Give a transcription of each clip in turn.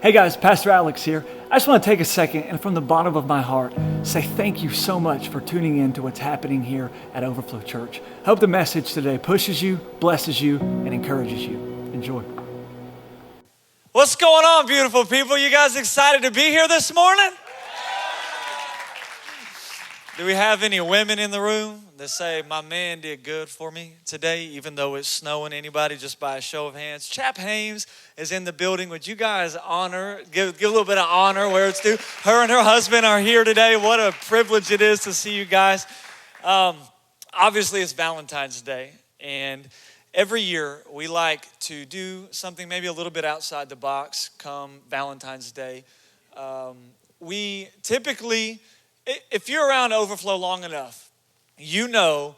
Hey guys, Pastor Alex here. I just want to take a second and from the bottom of my heart say thank you so much for tuning in to what's happening here at Overflow Church. Hope the message today pushes you, blesses you, and encourages you. Enjoy. What's going on, beautiful people? You guys excited to be here this morning? Do we have any women in the room that say, my man did good for me today, even though it's snowing? Anybody, just by a show of hands? Chap Hames is in the building. Would you guys give a little bit of honor where it's due? Her and her husband are here today. What a privilege it is to see you guys. Obviously, it's Valentine's Day, and every year we like to do something maybe a little bit outside the box come Valentine's Day. We typically, if you're around Overflow long enough, you know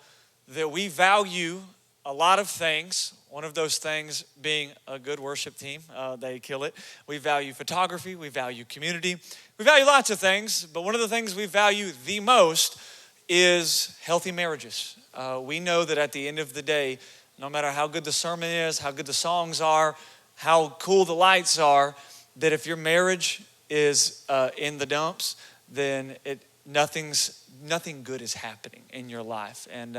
that we value a lot of things. One of those things being a good worship team. They kill it. We value photography. We value community. We value lots of things, but one of the things we value the most is healthy marriages. We know that at the end of the day, no matter how good the sermon is, how good the songs are, how cool the lights are, that if your marriage is in the dumps, then nothing good is happening in your life. And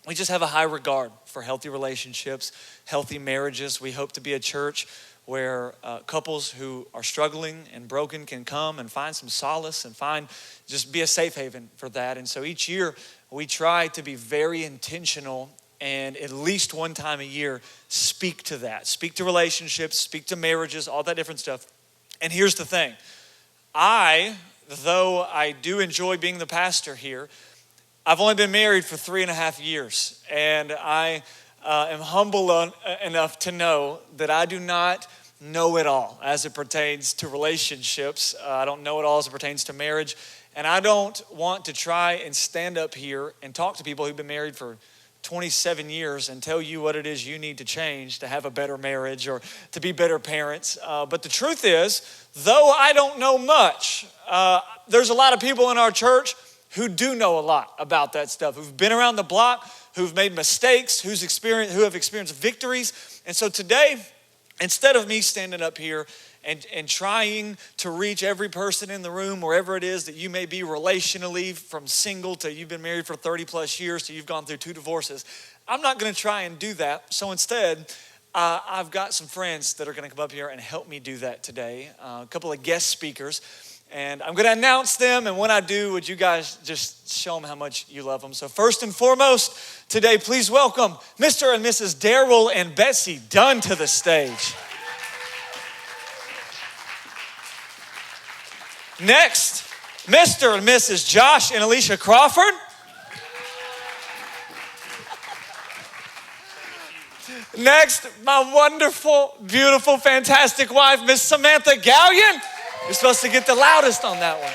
we just have a high regard for healthy relationships, healthy marriages. We hope to be a church where couples who are struggling and broken can come and find some solace and just be a safe haven for that. And so each year we try to be very intentional and at least one time a year speak to that. Speak to relationships, speak to marriages, all that different stuff. And here's the thing. Though I do enjoy being the pastor here, I've only been married for 3.5 years, and I am humble enough to know that I do not know it all as it pertains to relationships. I don't know it all as it pertains to marriage, and I don't want to try and stand up here and talk to people who've been married for 27 years and tell you what it is you need to change to have a better marriage or to be better parents. But the truth is, though I don't know much, there's a lot of people in our church who do know a lot about that stuff, who've been around the block, who've made mistakes, who have experienced victories. And so today, instead of me standing up here and trying to reach every person in the room, wherever it is that you may be relationally, from single to you've been married for 30 plus years to you've gone through 2 divorces, I'm not going to try and do that. So instead, I've got some friends that are going to come up here and help me do that today, a couple of guest speakers. And I'm going to announce them, and when I do, would you guys just show them how much you love them? So first and foremost, today, please welcome Mr. and Mrs. Daryl and Betsy Dunn to the stage. Next, Mr. and Mrs. Josh and Alicia Crawford. Next, my wonderful, beautiful, fantastic wife, Miss Samantha Gallion. You're supposed to get the loudest on that one.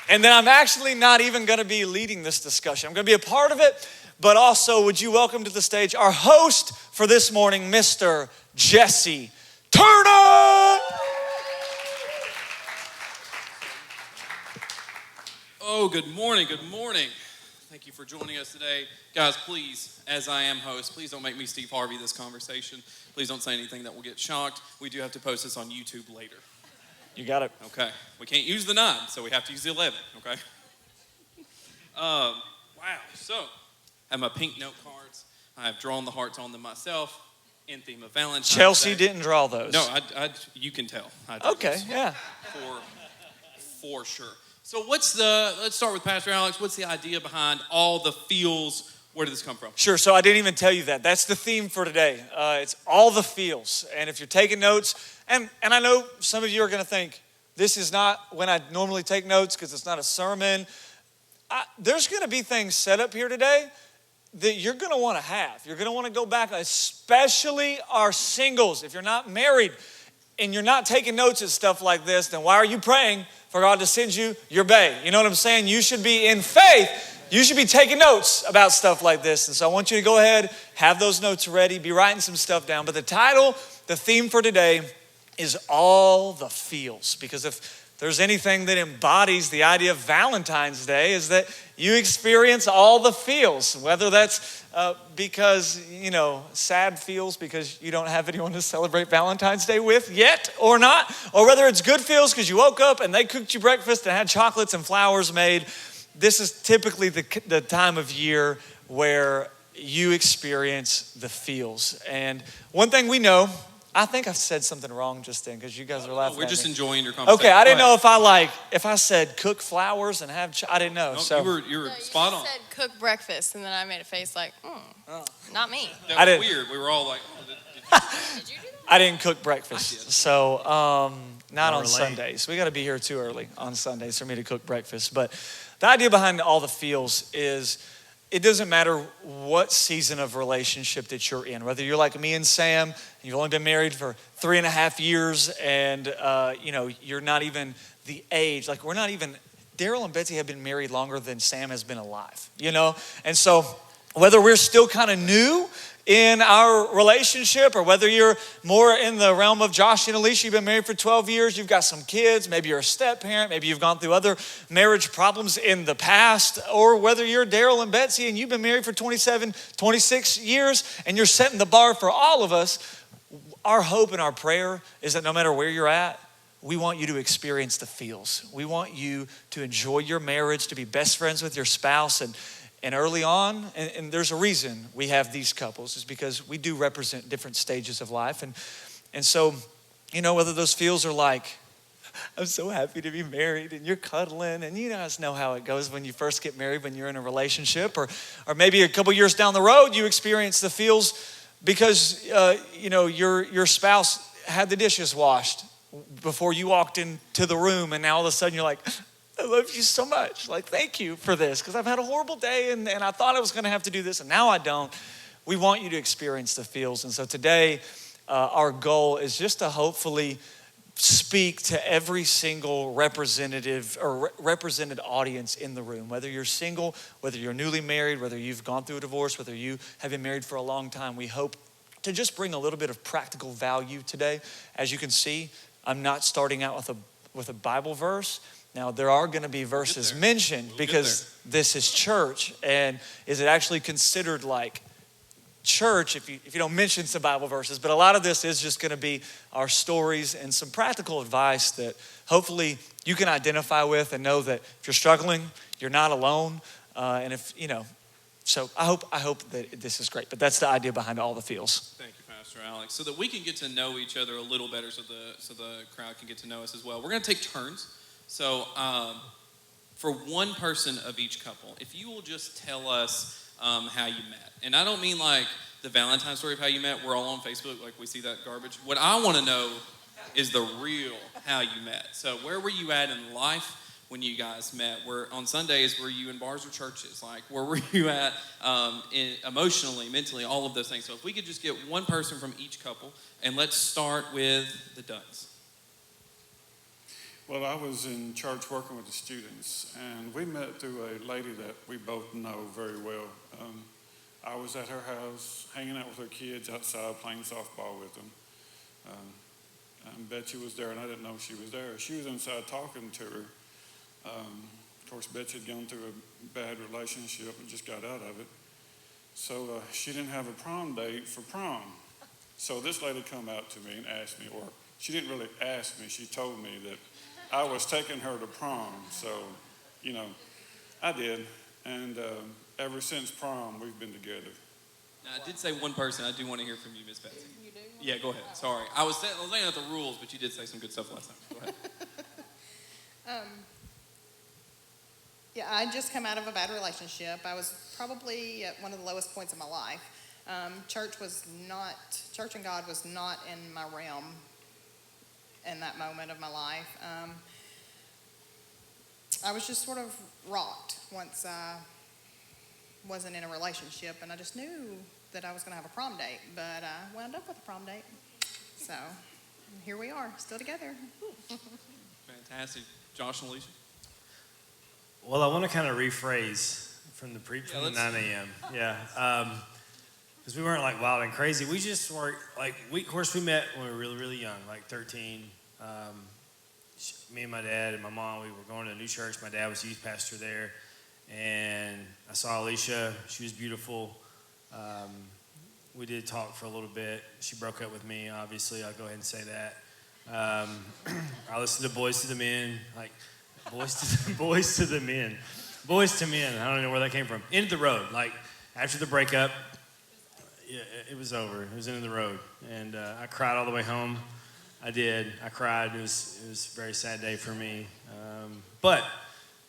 And then I'm actually not even going to be leading this discussion. I'm going to be a part of it, but also would you welcome to the stage our host for this morning, Mr. Jesse Turner. Oh, good morning. Thank you for joining us today. Guys, please, as I am host, please don't make me Steve Harvey this conversation. Please don't say anything that will get shocked. We do have to post this on YouTube later. You got it. Okay. We can't use the 9, so we have to use the 11, okay? Wow. So, I have my pink note cards. I have drawn the hearts on them myself in theme of Valentine's Chelsea Day. didn't draw those. No, you can tell. Okay, yeah. For sure. So let's start with Pastor Alex. What's the idea behind all the feels? Where did this come from? Sure, so I didn't even tell you that. That's the theme for today. It's all the feels. And if you're taking notes, and I know some of you are going to think, this is not when I normally take notes because it's not a sermon. There's going to be things set up here today that you're going to want to have. You're going to want to go back, especially our singles. If you're not married and you're not taking notes and stuff like this, then why are you praying for God to send you your bae? You know what I'm saying? You should be in faith. You should be taking notes about stuff like this. And so I want you to go ahead, have those notes ready, be writing some stuff down. But the theme for today is all the feels. Because if there's anything that embodies the idea of Valentine's Day, is that you experience all the feels, whether that's because, sad feels because you don't have anyone to celebrate Valentine's Day with yet or not, or whether it's good feels because you woke up and they cooked you breakfast and had chocolates and flowers made. This is typically the time of year where you experience the feels. And one thing we know, I think I've said something wrong just then because you guys are laughing. We're at just me. enjoying your conversation. Okay, I didn't know if I said cook flowers and have, I didn't know. No, so you were spot on. You said cook breakfast, and then I made a face like, not me. That I was didn't- weird. We were all like, Did you do that? I didn't cook breakfast. So not on late. Sundays. We got to be here too early on Sundays for me to cook breakfast. But the idea behind all the feels is it doesn't matter what season of relationship that you're in, whether you're like me and Sam, and you've only been married for 3.5 years, and you're not even the age, like we're not even, Daryl and Betsy have been married longer than Sam has been alive, And so whether we're still kind of new in our relationship, or whether you're more in the realm of Josh and Alicia, you've been married for 12 years, you've got some kids, maybe you're a step parent, maybe you've gone through other marriage problems in the past, or whether you're Daryl and Betsy and you've been married for 27, 26 years and you're setting the bar for all of us, our hope and our prayer is that no matter where you're at, we want you to experience the feels. We want you to enjoy your marriage, to be best friends with your spouse, and early on, and there's a reason we have these couples, is because we do represent different stages of life. And so, whether those feels are like, I'm so happy to be married, and you're cuddling, and you guys know how it goes when you first get married, when you're in a relationship, or maybe a couple years down the road, you experience the feels because, your spouse had the dishes washed before you walked into the room, and now all of a sudden you're like, I love you so much. Like, thank you for this, because I've had a horrible day and I thought I was going to have to do this and now I don't. We want you to experience the feels. And so today, our goal is just to hopefully speak to every single representative or represented audience in the room, whether you're single, whether you're newly married, whether you've gone through a divorce, whether you have been married for a long time. We hope to just bring a little bit of practical value today. As you can see, I'm not starting out with a Bible verse. Now, there are going to be verses mentioned because this is church. And is it actually considered like church if you don't mention some Bible verses? But a lot of this is just going to be our stories and some practical advice that hopefully you can identify with and know that if you're struggling, you're not alone. And if, so I hope that this is great. But that's the idea behind all the feels. Thank you, Pastor Alex. So that we can get to know each other a little better, so the crowd can get to know us as well. We're going to take turns. So for one person of each couple, if you will just tell us how you met. And I don't mean like the Valentine's story of how you met. We're all on Facebook, like we see that garbage. What I want to know is the real how you met. So where were you at in life when you guys met? On Sundays, were you in bars or churches? Like, where were you at emotionally, mentally, all of those things. So if we could just get one person from each couple, and let's start with the Dunns. Well, I was in church working with the students, and we met through a lady that we both know very well. I was at her house hanging out with her kids outside playing softball with them. And Betsy was there, and I didn't know she was there. She was inside talking to her. Of course, Betsy had gone through a bad relationship and just got out of it. So she didn't have a prom date for prom. So this lady come out to me and asked me, or she didn't really ask me, she told me that I was taking her to prom. So, I did. And ever since prom, we've been together. Now, I did say one person. I do want to hear from you, Miss Betsy. You do? Yeah, go ahead. Sorry. I was laying out the rules, but you did say some good stuff last time. Go ahead. Yeah, I just come out of a bad relationship. I was probably at one of the lowest points of my life. Church and God was not in my realm in that moment of my life. I was just sort of rocked once I wasn't in a relationship, and I just knew that I was going to have a prom date, but I wound up with a prom date. So here we are, still together. Fantastic. Josh and Alicia? Well, I want to kind of rephrase from the 9 a.m. Yeah. Because we weren't like wild and crazy. We just were like, of course we met when we were really, really young, like 13. me and my dad and my mom, we were going to a new church. My dad was youth pastor there. And I saw Alicia. She was beautiful. We did talk for a little bit. She broke up with me, obviously. I'll go ahead and say that. I listened to Boys to the Men, like Boys to the Men. Boys to Men. I don't know where that came from. End of the road. Like after the breakup, yeah, it was over. It was end of the road. And I cried all the way home. I did. I cried. It was a very sad day for me. But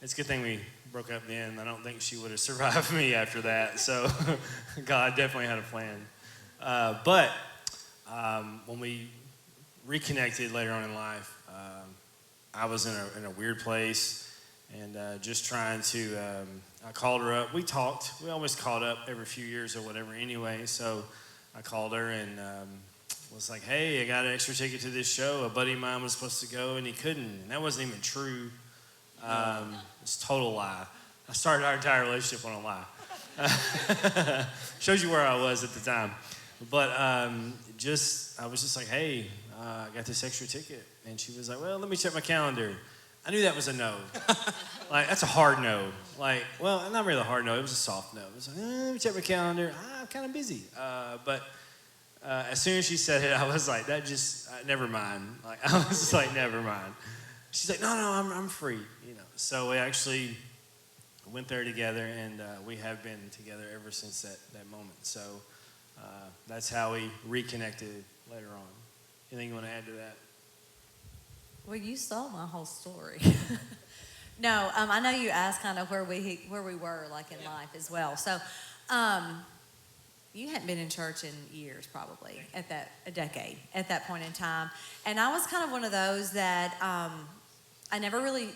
it's a good thing we broke up then. I don't think she would have survived me after that. So God definitely had a plan. But when we reconnected later on in life, I was in a weird place and just trying to, I called her up. We talked. We always called up every few years or whatever anyway. So I called her and was like, hey, I got an extra ticket to this show. A buddy of mine was supposed to go and he couldn't. And that wasn't even true. It's a total lie. I started our entire relationship on a lie. Shows you where I was at the time. But I was just like, hey, I got this extra ticket. And she was like, well, let me check my calendar. I knew that was a no. Like, that's a hard no. Like, well, not really a hard no. It was a soft no. It was like, let me check my calendar. I'm kind of busy. But as soon as she said it, I was like, never mind. Like, I was just like, never mind. She's like, no, I'm free. So we actually went there together, and we have been together ever since that moment. So that's how we reconnected later on. Anything you want to add to that? Well, you saw my whole story. No, I know you asked kind of where we were like in life as well. So you hadn't been in church in years, probably a decade at that point in time, and I was kind of one of those that I never really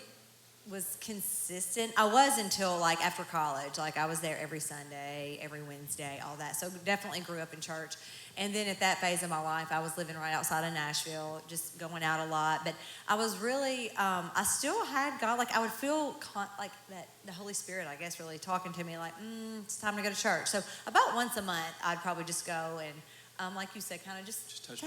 was consistent. I was until like after college. Like I was there every Sunday, every Wednesday, all that. So definitely grew up in church. And then at that phase of my life, I was living right outside of Nashville, just going out a lot. But I was really, I still had God. Like I would feel like that the Holy Spirit, I guess, really talking to me like, it's time to go to church. So about once a month, I'd probably just go and like you said, kind of just touch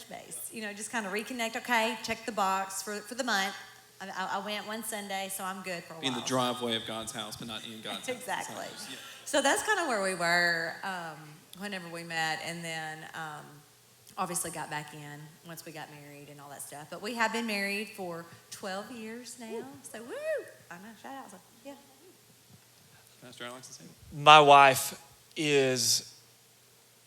base. Just kind of reconnect. Okay, check the box for the month. I went one Sunday, so I'm good for a while. In the driveway of God's house, but not in God's house. Exactly. Yeah. So that's kind of where we were whenever we met, and then obviously got back in once we got married and all that stuff. But we have been married for 12 years now. Woo. So woo! I know, shout out. So, yeah. Pastor Alex, My wife is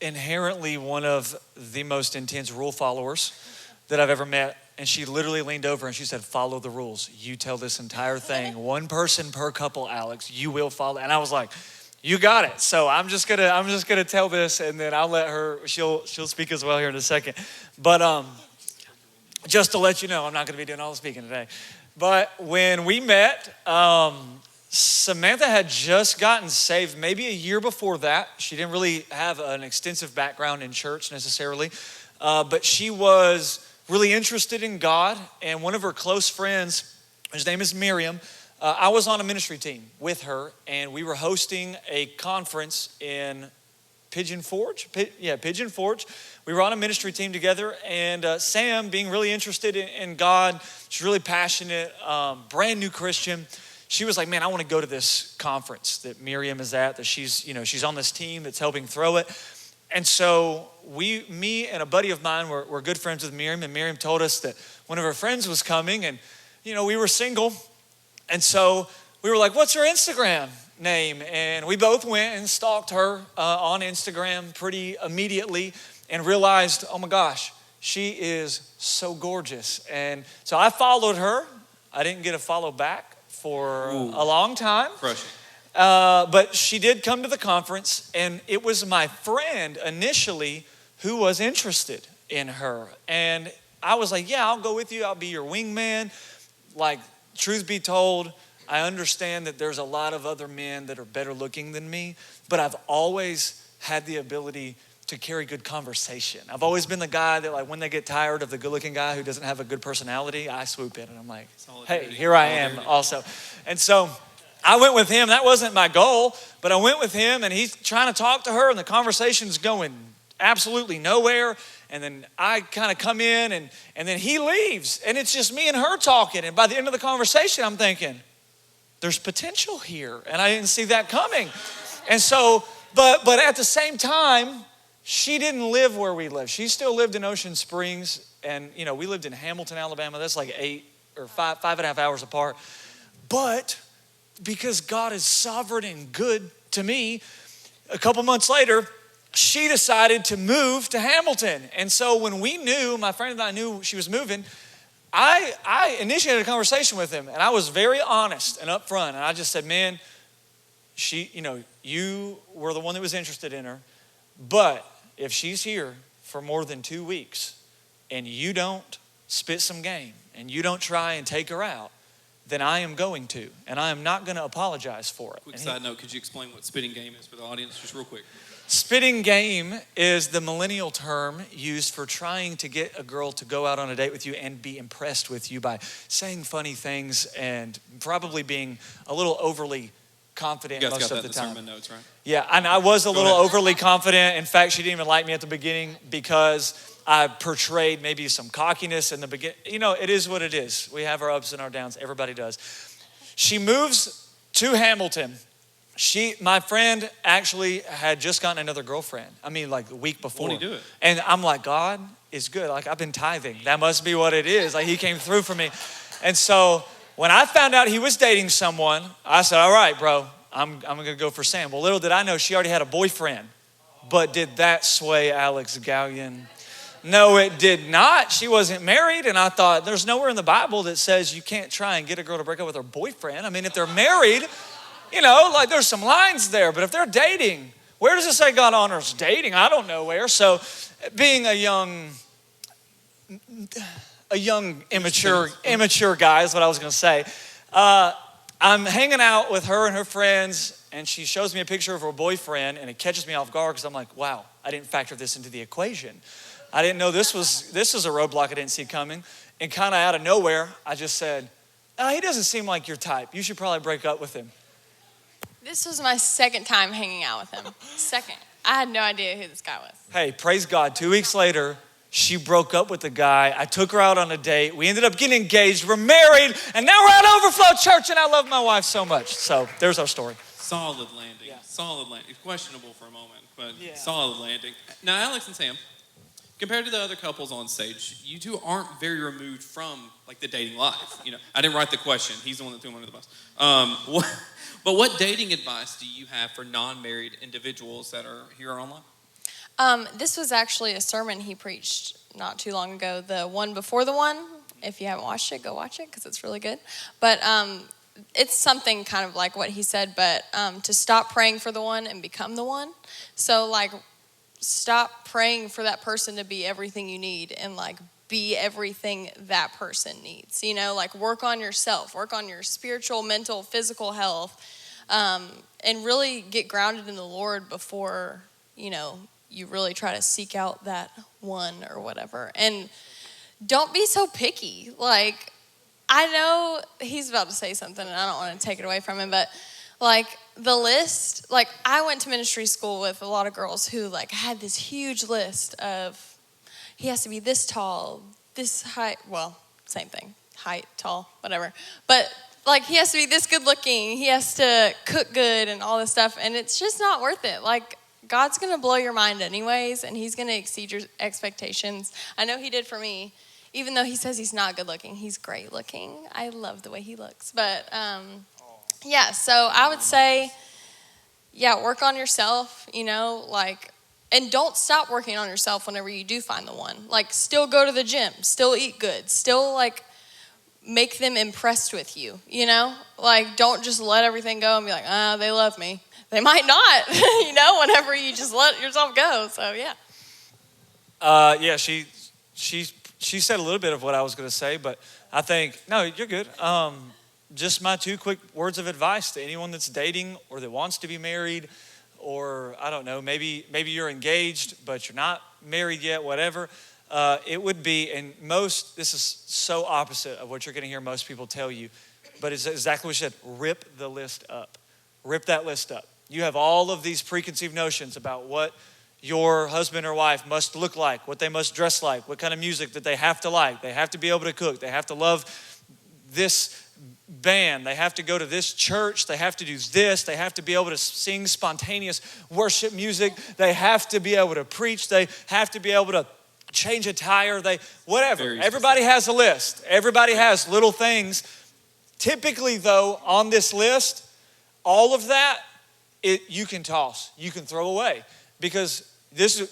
inherently one of the most intense rule followers that I've ever met. And she literally leaned over and she said, follow the rules. You tell this entire thing. One person per couple, Alex. You will follow. And I was like, you got it. So I'm just gonna tell this, and then I'll let her, she'll speak as well here in a second. But just to let you know, I'm not gonna be doing all the speaking today. But when we met, Samantha had just gotten saved maybe a year before that. She didn't really have an extensive background in church necessarily, but she was really interested in God, and one of her close friends, his name is Miriam, I was on a ministry team with her, and we were hosting a conference in Pigeon Forge. Pigeon Forge. We were on a ministry team together, and Sam, being really interested in God, she's really passionate, brand new Christian. She was like, man, I want to go to this conference that Miriam is at, that she's on this team that's helping throw it. And so me and a buddy of mine were good friends with Miriam, and Miriam told us that one of her friends was coming, and we were single, and so we were like, what's her Instagram name? And we both went and stalked her on Instagram pretty immediately and realized, oh my gosh, she is so gorgeous. And so I followed her. I didn't get a follow back for a long time. Crushing. But she did come to the conference, and it was my friend initially who was interested in her. And I was like, yeah, I'll go with you. I'll be your wingman. Like, truth be told, I understand that there's a lot of other men that are better looking than me, but I've always had the ability to carry good conversation. I've always been the guy that, like, when they get tired of the good looking guy who doesn't have a good personality, I swoop in and I'm like, hey, here I am also. And so I went with him. That wasn't my goal, but I went with him, and he's trying to talk to her, and the conversation's going absolutely nowhere. And then I kind of come in and then he leaves. And it's just me and her talking. And by the end of the conversation, I'm thinking, there's potential here. And I didn't see that coming. And so, but at the same time, she didn't live where we lived. She still lived in Ocean Springs. And, you know, we lived in Hamilton, Alabama. That's like 5.5 hours apart. But because God is sovereign and good to me, a couple months later, she decided to move to Hamilton. And so when we knew, my friend and I knew she was moving, I initiated a conversation with him. And I was very honest and upfront. And I just said, man, you were the one that was interested in her. But if she's here for more than 2 weeks and you don't spit some game and you don't try and take her out, then I am going to. And I am not going to apologize for it. Quick side note, could you explain what spitting game is for the audience, just real quick? Spitting game is the millennial term used for trying to get a girl to go out on a date with you and be impressed with you by saying funny things and probably being a little overly confident you guys most got of that the in time. the sermon notes, right? Yeah, and I was a little overly confident. In fact, she didn't even like me at the beginning because I portrayed maybe some cockiness in the beginning. You know, it is what it is. We have our ups and our downs. Everybody does. She moves to Hamilton. My friend actually had just gotten another girlfriend. I mean, like the week before. Won't he do it? And I'm like, God is good. Like, I've been tithing. That must be what it is. Like, he came through for me. And so when I found out he was dating someone, I said, all right, bro, I'm going to go for Sam. Well, little did I know she already had a boyfriend. But did that sway Alex Gallion? No, it did not. She wasn't married. And I thought, there's nowhere in the Bible that says you can't try and get a girl to break up with her boyfriend. I mean, if they're married, you know, like there's some lines there. But if they're dating, where does it say God honors dating? I don't know where. So being a young immature guy is what I was going to say. I'm hanging out with her and her friends, and she shows me a picture of her boyfriend, and it catches me off guard because I'm like, wow, I didn't factor this into the equation. I didn't know this was a roadblock I didn't see coming. And kind of out of nowhere, I just said, oh, he doesn't seem like your type. You should probably break up with him. This was my second time hanging out with him. Second. I had no idea who this guy was. Hey, praise God. 2 weeks later, she broke up with the guy. I took her out on a date. We ended up getting engaged. We're married. And now we're at Overflow Church, and I love my wife so much. So there's our story. Solid landing. Yeah. Solid landing. Questionable for a moment, but solid landing. Now, Alex and Sam, compared to the other couples on stage, you two aren't very removed from like the dating life. You know, I didn't write the question. He's the one that threw him under the bus. But what dating advice do you have for non-married individuals that are here online? This was actually a sermon he preached not too long ago, the one before the one. If you haven't watched it, go watch it because it's really good. But it's something kind of like what he said, but to stop praying for the one and become the one. So like stop praying for that person to be everything you need and like be everything that person needs. You know, like work on yourself, work on your spiritual, mental, physical health, and really get grounded in the Lord before, you know, you really try to seek out that one or whatever. And don't be so picky. Like, I know he's about to say something and I don't want to take it away from him, but like the list, like I went to ministry school with a lot of girls who like had this huge list of, he has to be this tall, this height, well, same thing, height, tall, whatever. But like he has to be this good looking, he has to cook good and all this stuff, and it's just not worth it. Like God's going to blow your mind anyways, and he's going to exceed your expectations. I know he did for me. Even though he says he's not good looking, he's great looking. I love the way he looks. But yeah, so I would say, yeah, work on yourself, you know, like, and don't stop working on yourself whenever you do find the one. Like, still go to the gym, still eat good, still, like, make them impressed with you, you know? Like, don't just let everything go and be like, they love me. They might not, you know, whenever you just let yourself go. So, yeah. Yeah, she said a little bit of what I was going to say, but I think, no, you're good. Just my 2 quick words of advice to anyone that's dating or that wants to be married, or I don't know, maybe you're engaged, but you're not married yet, whatever. It would be, and this is so opposite of what you're going to hear most people tell you, but it's exactly what you said, rip the list up. Rip that list up. You have all of these preconceived notions about what your husband or wife must look like, what they must dress like, what kind of music that they have to like. They have to be able to cook. They have to love this band. They have to go to this church. They have to do this. They have to be able to sing spontaneous worship music. They have to be able to preach. They have to be able to change a tire. Whatever. Everybody has a list. Everybody has little things. Typically, though, on this list, all of that, you can toss. You can throw away. Because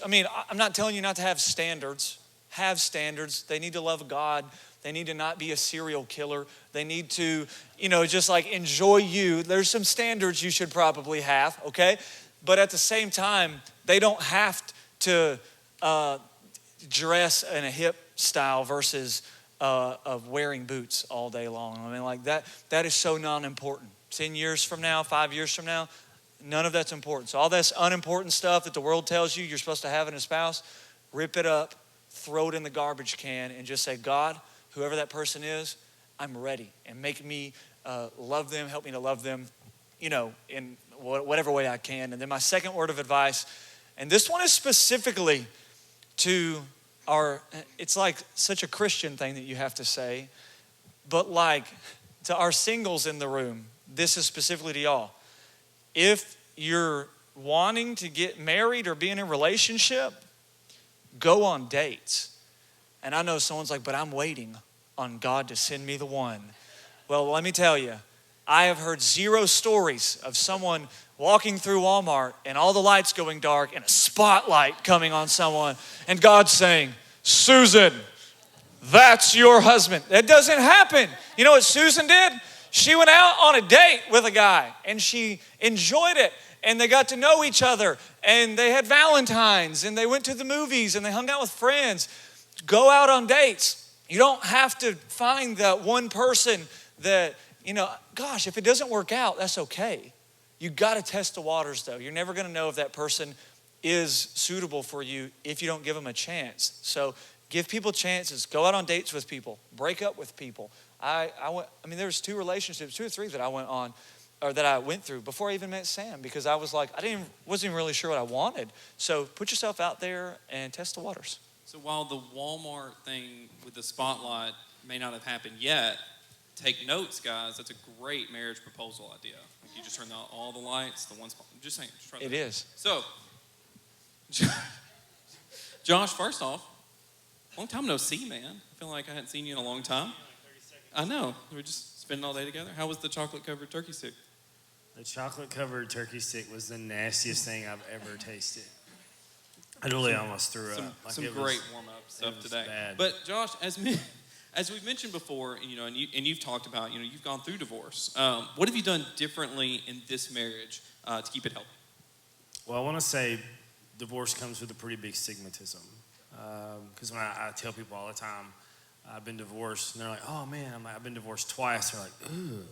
I'm not telling you not to have standards. Have standards. They need to love God. They need to not be a serial killer. They need to, just like enjoy you. There's some standards you should probably have, okay? But at the same time, they don't have to dress in a hip style versus of wearing boots all day long. I mean, like that is so non-important. 10 years from now, 5 years from now, none of that's important. So all this unimportant stuff that the world tells you you're supposed to have in a spouse, rip it up, throw it in the garbage can, and just say, God, whoever that person is, I'm ready. And make me love them, help me to love them, in whatever way I can. And then my second word of advice, and this one is specifically to it's like such a Christian thing that you have to say, but like to our singles in the room, this is specifically to y'all. If you're wanting to get married or be in a relationship, go on dates. And I know someone's like, but I'm waiting on God to send me the one. Well, let me tell you, I have heard 0 stories of someone walking through Walmart and all the lights going dark and a spotlight coming on someone and God saying, Susan, that's your husband. That doesn't happen. You know what Susan did? She went out on a date with a guy and she enjoyed it and they got to know each other and they had Valentines and they went to the movies and they hung out with friends. Go out on dates. You don't have to find that one person that, gosh, if it doesn't work out, that's okay. You got to test the waters though. You're never going to know if that person is suitable for you if you don't give them a chance. So give people chances. Go out on dates with people. Break up with people. There was 2 relationships, 2 or 3 that I went on, or that I went through before I even met Sam, because I was like, wasn't even really sure what I wanted. So put yourself out there and test the waters. So while the Walmart thing with the spotlight may not have happened yet, take notes, guys. That's a great marriage proposal idea. Like you just turn out all the lights, the ones. I'm just saying. It is. So, Josh, first off, long time no see, man. I feel like I hadn't seen you in a long time. I know. We were just spending all day together. How was the chocolate-covered turkey stick? The chocolate-covered turkey stick was the nastiest thing I've ever tasted. I really almost threw up. Some great warm-up stuff today. Bad. But Josh, as we've mentioned before, and you've talked about, you've gone through divorce. What have you done differently in this marriage to keep it healthy? Well, I want to say divorce comes with a pretty big stigmatism. Because when I tell people all the time, I've been divorced, and they're like, oh man, I've been divorced twice. They're like, ooh.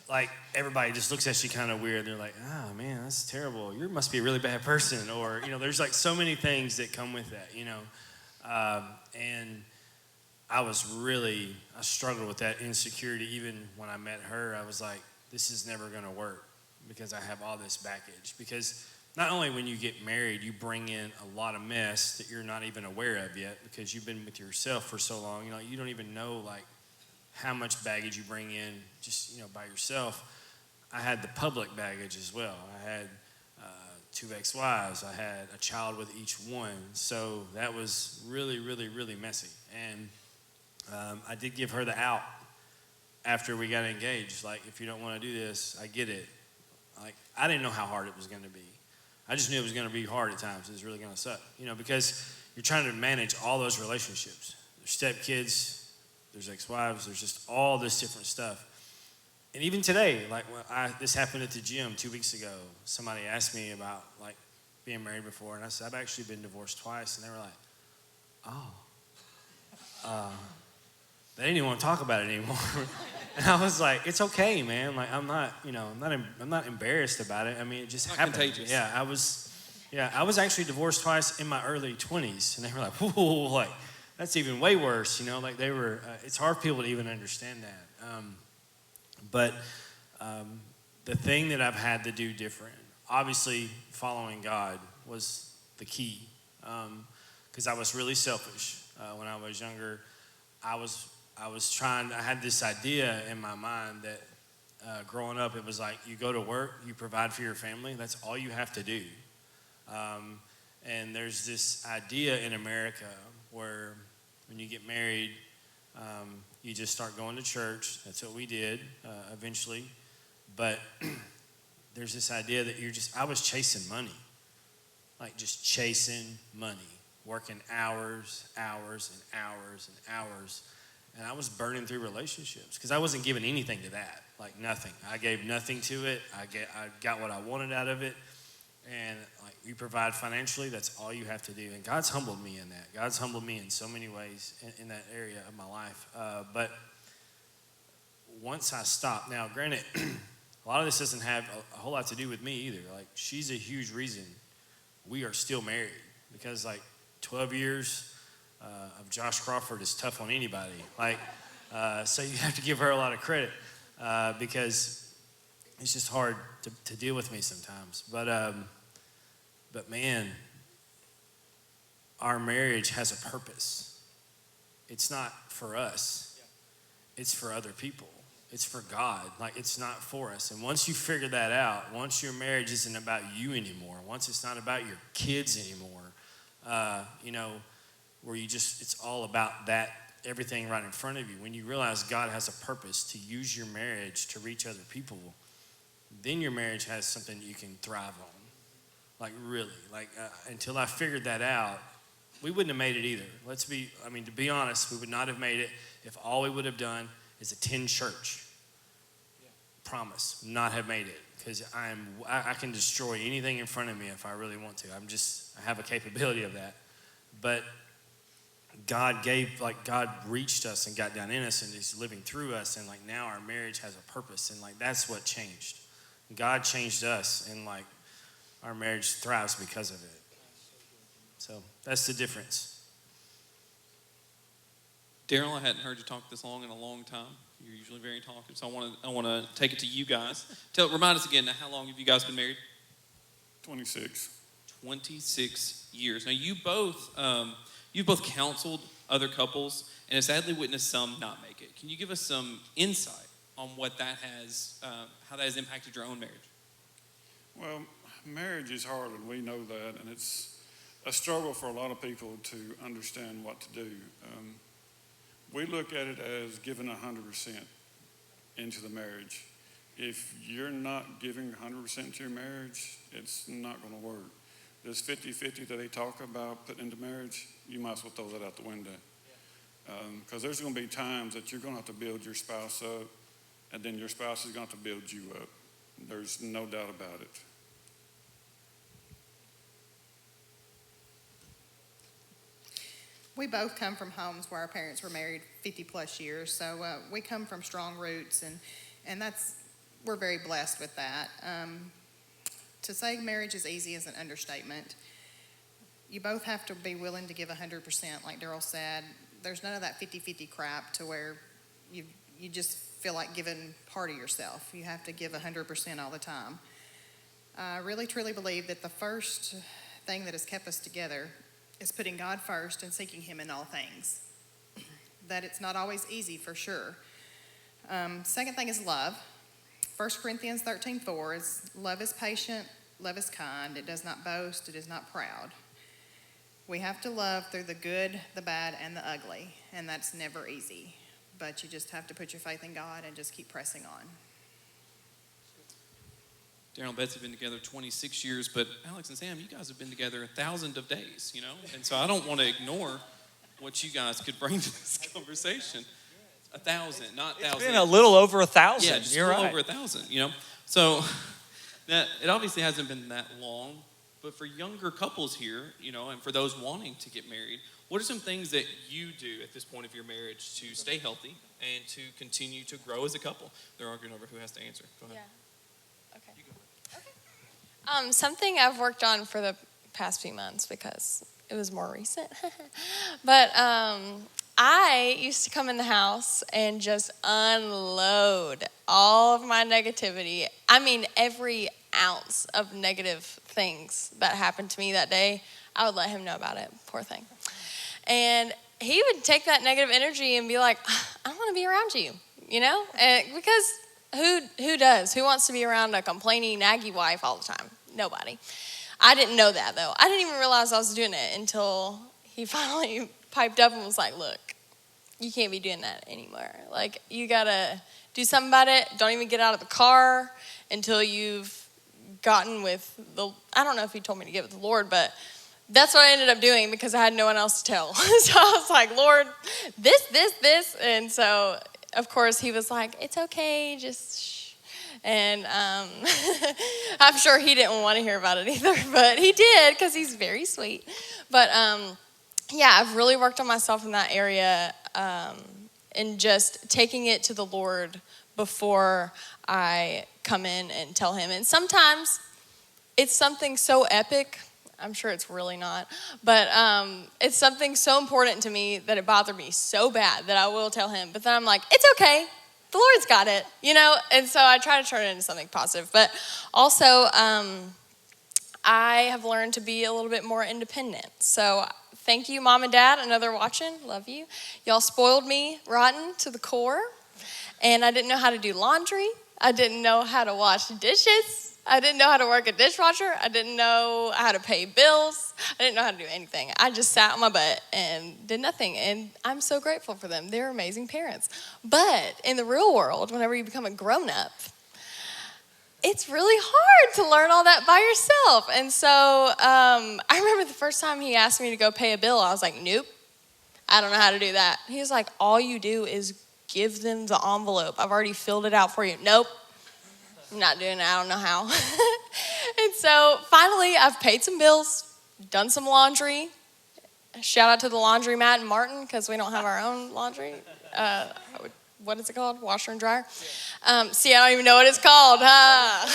Like everybody just looks at you kind of weird. They're like, oh man, that's terrible. You must be a really bad person. Or, there's like so many things that come with that, and I struggled with that insecurity. Even when I met her, I was like, this is never going to work because I have all this baggage. Because not only when you get married, you bring in a lot of mess that you're not even aware of yet because you've been with yourself for so long. You don't even know like how much baggage you bring in just, by yourself. I had the public baggage as well. I had 2 ex-wives. I had a child with each one. So that was really, really, really messy. And I did give her the out after we got engaged. Like, if you don't want to do this, I get it. Like, I didn't know how hard it was going to be. I just knew it was going to be hard at times. It was really going to suck, because you're trying to manage all those relationships. There's stepkids, there's ex-wives, there's just all this different stuff. And even today, like this happened at the gym 2 weeks ago. Somebody asked me about like being married before, and I said, I've actually been divorced twice. And they were like, oh. They didn't even want to talk about it anymore. And I was like, it's okay, man. Like, I'm not embarrassed about it. I mean, it just happened. Contagious. Yeah, I was actually divorced twice in my early 20s. And they were like, whoa, like, that's even way worse, like they were, it's hard for people to even understand that. But the thing that I've had to do different, obviously following God was the key. Because I was really selfish when I was younger. I had this idea in my mind that growing up, it was like you go to work, you provide for your family, that's all you have to do. And there's this idea in America where when you get married, you just start going to church. That's what we did eventually. But there's this idea that I was chasing money. Like just chasing money, working hours and hours and hours. And I was burning through relationships because I wasn't giving anything to that, like nothing. I gave nothing to it. I got what I wanted out of it. And like you provide financially, that's all you have to do. And God's humbled me in that. God's humbled me in so many ways in that area of my life. But once I stopped, now granted, a lot of this doesn't have a whole lot to do with me either. Like she's a huge reason we are still married because like 12 years of Josh Crawford is tough on anybody. Like, so you have to give her a lot of credit because it's just hard to deal with me sometimes. But man, our marriage has a purpose. It's not for us. It's for other people. It's for God. Like, it's not for us. And once you figure that out, once your marriage isn't about you anymore, once it's not about your kids anymore, where it's all about that, everything right in front of you. When you realize God has a purpose to use your marriage to reach other people, then your marriage has something you can thrive on. Like, really. Like, until I figured that out, we wouldn't have made it either. To be honest, we would not have made it if all we would have done is attend church. Promise, not have made it. Because I can destroy anything in front of me if I really want to. I have a capability of that. But God reached us and got down in us and is living through us. And like now our marriage has a purpose. And like that's what changed. God changed us and like our marriage thrives because of it. So that's the difference. Daryl, I hadn't heard you talk this long in a long time. You're usually very talkative, so I want to take it to you guys. Remind us again, now, how long have you guys been married? 26. 26 years. Now, you both counseled other couples and have sadly witnessed some not make it. Can you give us some insight on what that has, how that has impacted your own marriage? Well, marriage is hard, and we know that, and it's a struggle for a lot of people to understand what to do. We look at it as giving 100% into the marriage. If you're not giving 100% to your marriage, it's not going to work. This 50-50 that they talk about putting into marriage, you might as well throw that out the window. Because there's going to be times that you're going to have to build your spouse up, and then your spouse is going to have to build you up. There's no doubt about it. We both come from homes where our parents were married 50 plus years, so we come from strong roots, and we're very blessed with that. To say marriage is easy is an understatement. You both have to be willing to give 100%, like Daryl said. There's none of that 50-50 crap to where you just feel like giving part of yourself. You have to give 100% all the time. I really, truly believe that the first thing that has kept us together is putting God first and seeking Him in all things. That it's not always easy, for sure. Second thing is love. 1 Corinthians 13:4 is, love is patient, love is kind, it does not boast, it is not proud. We have to love through the good, the bad, and the ugly, and that's never easy. But you just have to put your faith in God and just keep pressing on. Daryl and Betsy have been together 26 years, but Alex and Sam, you guys have been together 1,000 of days, And so I don't want to ignore what you guys could bring to this conversation. 1,000, not 1,000. It's been a little over 1,000. Yeah, just You're a little right. over 1,000, So that it obviously hasn't been that long, but for younger couples here, and for those wanting to get married, what are some things that you do at this point of your marriage to stay healthy and to continue to grow as a couple? They're arguing over who has to answer. Go ahead. Yeah. Something I've worked on for the past few months because it was more recent. But I used to come in the house and just unload all of my negativity. I mean, every ounce of negative things that happened to me that day, I would let him know about it, poor thing. And he would take that negative energy and be like, I don't want to be around you, because who does? Who wants to be around a complaining, naggy wife all the time? Nobody. I didn't know that, though. I didn't even realize I was doing it until he finally piped up and was like, look, you can't be doing that anymore. Like, you got to do something about it. Don't even get out of the car until you've gotten with I don't know if he told me to get with the Lord, but that's what I ended up doing because I had no one else to tell. So I was like, Lord, this. And so, of course, he was like, it's okay, just shh. And I'm sure he didn't want to hear about it either, but he did because he's very sweet. But, yeah, I've really worked on myself in that area and just taking it to the Lord before I come in and tell him. And sometimes it's something so epic. I'm sure it's really not. But it's something so important to me that it bothered me so bad that I will tell him. But then I'm like, it's okay. The Lord's got it, And so I try to turn it into something positive. But also, I have learned to be a little bit more independent. So thank you, Mom and Dad. I know they're watching. Love you. Y'all spoiled me rotten to the core. And I didn't know how to do laundry. I didn't know how to wash dishes. I didn't know how to work a dishwasher. I didn't know how to pay bills. I didn't know how to do anything. I just sat on my butt and did nothing. And I'm so grateful for them. They're amazing parents. But in the real world, whenever you become a grown-up, it's really hard to learn all that by yourself. And so I remember the first time he asked me to go pay a bill, I was like, nope, I don't know how to do that. He was like, all you do is give them the envelope. I've already filled it out for you. Nope. I'm not doing it. I don't know how. And so finally, I've paid some bills, done some laundry. Shout out to the laundromat in Martin because we don't have our own laundry. What is it called? Washer and dryer? See, I don't even know what it's called. Huh?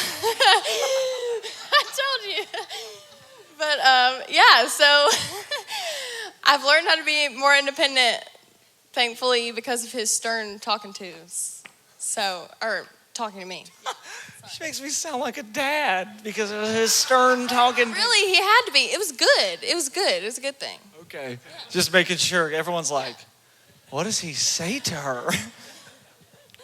I told you. But yeah, so I've learned how to be more independent, thankfully, because of his stern talking tos. Talking to me. She makes me sound like a dad because of his stern talking. Really, he had to be. It was good. It was a good thing. Okay. Yeah. Just making sure. Everyone's like, what does he say to her?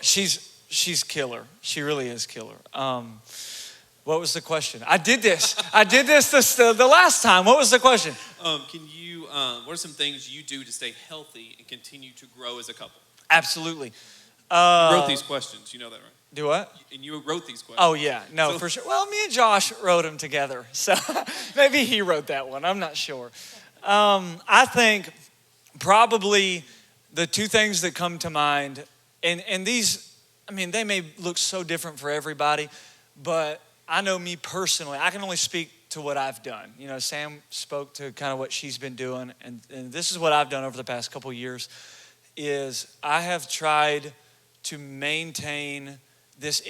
She's killer. She really is killer. What was the question? I did this the last time. What was the question? What are some things you do to stay healthy and continue to grow as a couple? Absolutely. You wrote these questions. You know that, right? Do what? And you wrote these questions. Oh, yeah. No, for sure. Well, me and Josh wrote them together. So maybe he wrote that one. I'm not sure. I think probably the two things that come to mind, and these, they may look so different for everybody, but I know me personally, I can only speak to what I've done. Sam spoke to kind of what she's been doing, and this is what I've done over the past couple of years, is I have tried to maintain this